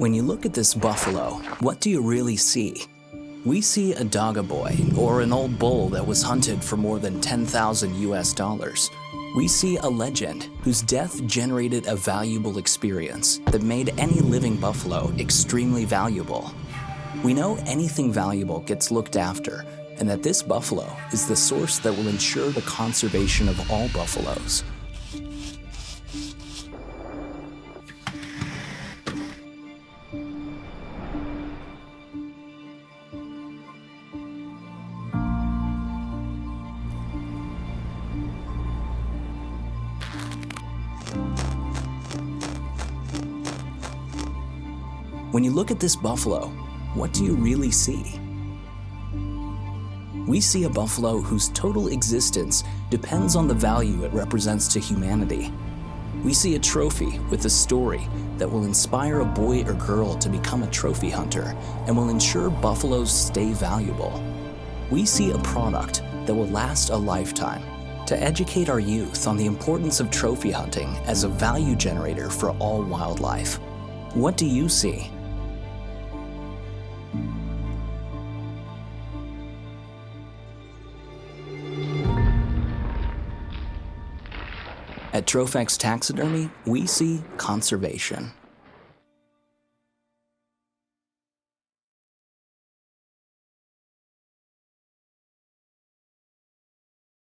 When you look at this buffalo, what do you really see? We see a dogga boy, or an old bull that was hunted for more than 10,000 US dollars. We see a legend whose death generated a valuable experience that made any living buffalo extremely valuable. We know anything valuable gets looked after, and that this buffalo is the source that will ensure the conservation of all buffaloes. When you look at this buffalo, what do you really see? We see a buffalo whose total existence depends on the value it represents to humanity. We see a trophy with a story that will inspire a boy or girl to become a trophy hunter and will ensure buffaloes stay valuable. We see a product that will last a lifetime to educate our youth on the importance of trophy hunting as a value generator for all wildlife. What do you see? At Trofex Taxidermy, we see conservation.